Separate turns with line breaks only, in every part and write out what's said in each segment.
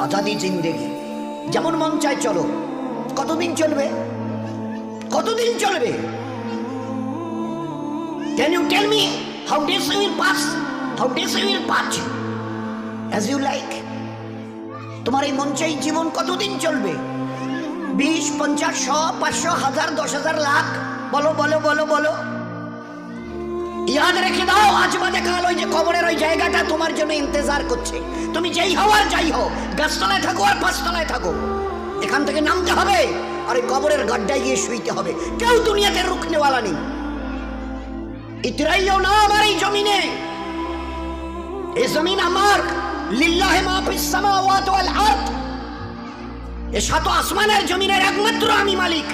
আজাদি জিন্দেগি, যেমন মন চায় চলো। কতদিন চলবে? কতদিন চলবে? Can you tell me how days you will pass? How days you will pass as you like? তোমার এই মন চাই জীবন কতদিন চলবে? 20, 50, 100, 500, 1000, 10,000, লাখ? বলো বলো বলো বলো। ইয়াদ রেখে দাও, আজ বাদে কাল ওই যে কবরের ওই জায়গাটা তোমার জন্য ইন্তজার করছে। তুমি যেই হও আর যাই হও, গাছতলায় থাকো আর পাঁচতলায় থাকো, এখান থেকে নামতে হবে আর এই কবরের গাড্ডায় গিয়ে শুইতে হবে। কেউ দুনিয়াতে রুখনেওয়ালা নেই। ইতরাইও না আমার এই জমিনে। এই জমিন আমার, লিল্লাহি মা ফিস সামাওয়াতি ওয়াল আরদ। এই সাত আসমানের জমিনের একমাত্র আমি মালিক।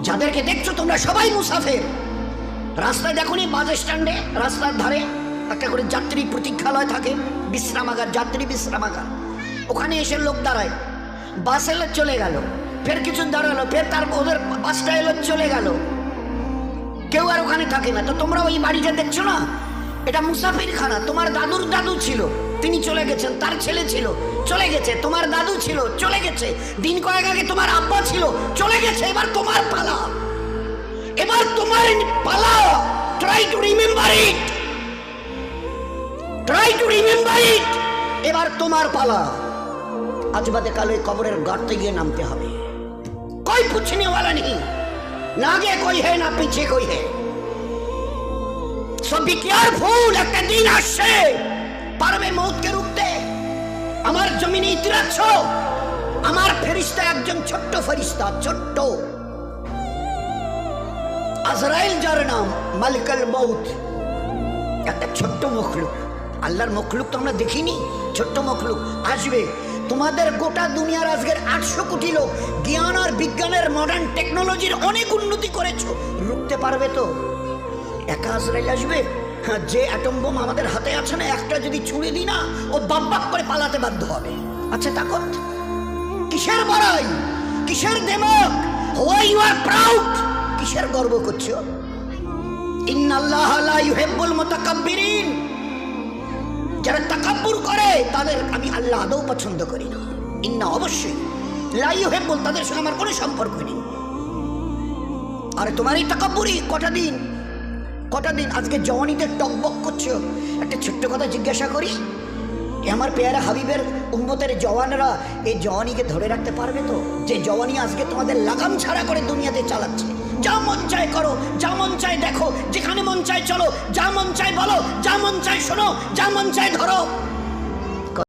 যাদেরকে দেখছো তোমরা সবাই মুসাফির। রাস্তায় দেখোনি বাস স্ট্যান্ডে রাস্তার ধারে একটা করে যাত্রী প্রতীক্ষালয় থাকে, বিশ্রামাগার, যাত্রী বিশ্রামাগার। ওখানে এসে লোক দাঁড়ায়, বাস এলো চলে গেল, ফের কিছু দাঁড়ালো, ফের তার ওদের বাসটা এলো চলে গেল, কেউ আর ওখানে থাকে না। তো তোমরা ওই বাড়িটা দেখছো না, এটা মুসাফির খানা। তোমার দাদুর দাদু ছিল, তিনি চলে গেছেন, তার ছেলে ছিল চলে গেছে, তোমার দাদু ছিল চলে গেছে, দিন কয়েক আগে তোমার আব্বা ছিল চলে গেছে। এবার তোমার পালা, এবার তোমার পালা। Try to remember it, try to remember it. এবার তোমার পালা। আজ বাদে কাল ওই কবরের গর্তে গিয়ে নামতে হবে। कोई पूछने वाला नहीं, ना आगे कोई है ना पीछे कोई है। सो बी केयरफुल। একটা দিন আসছে, পারবে মৌতকে রুখতে। আমার জমিনে ইতিরাচ্ছ, আমার ফেরেশতা একজন ছোট্ট ফেরেশতা, ছোট্ট আজরাইল, যার নাম মালিকুল মউত। একটা ছোট্ট মখলুক, আল্লাহর মখলুক তো আমরা দেখিনি, ছোট্ট মখলুক আসবে। তোমাদের গোটা দুনিয়ার আজকের 800 কোটি লোক জ্ঞান আর বিজ্ঞানের মডার্ন টেকনোলজির অনেক উন্নতি করেছো, রুখতে পারবে তো? একা আজরাইল আসবে? হ্যাঁ, যে অ্যাটম বোম আমাদের হাতে আছে না, একটা যদি ছুঁড়ে দিই না, ও বাপ বাপ করে পালাতে বাধ্য হবে। আচ্ছা তাকত কিসের বড়াই, কিসের দেমক? Why you are proud? কিসের গর্ব করছো? ইন্নাল্লাহা লা ইউহিব্বুল মুতাকাব্বিরিন। যারা তাকাব্বুর করে তাদের আমি আল্লাহ আদৌ পছন্দ করি না। ইন্না, অবশ্যই, লা ইউহিব্বুল, তাদের সঙ্গে আমার কোনো সম্পর্ক নেই। আরে তোমার এই তাকাব্বুরি কটা দিন, কটা দিন? আজকে জওয়ানিতে টকবক করছো। একটা ছোট্ট কথা জিজ্ঞাসা করি, আমার পেয়ারা হাবিবের উম্মতের জওয়ানরা এই জওয়ানিকে ধরে রাখতে পারবে তো? যে জওয়ানি আজকে তোমাদের লাগাম ছাড়া করে দুনিয়াতে চালাচ্ছে। যা মন চায় করো, যা মন চায় দেখো, যেখানে মন চায় চলো, যা মন চায় বলো, যা মন চায় শোনো, যা মন চায় ধরো।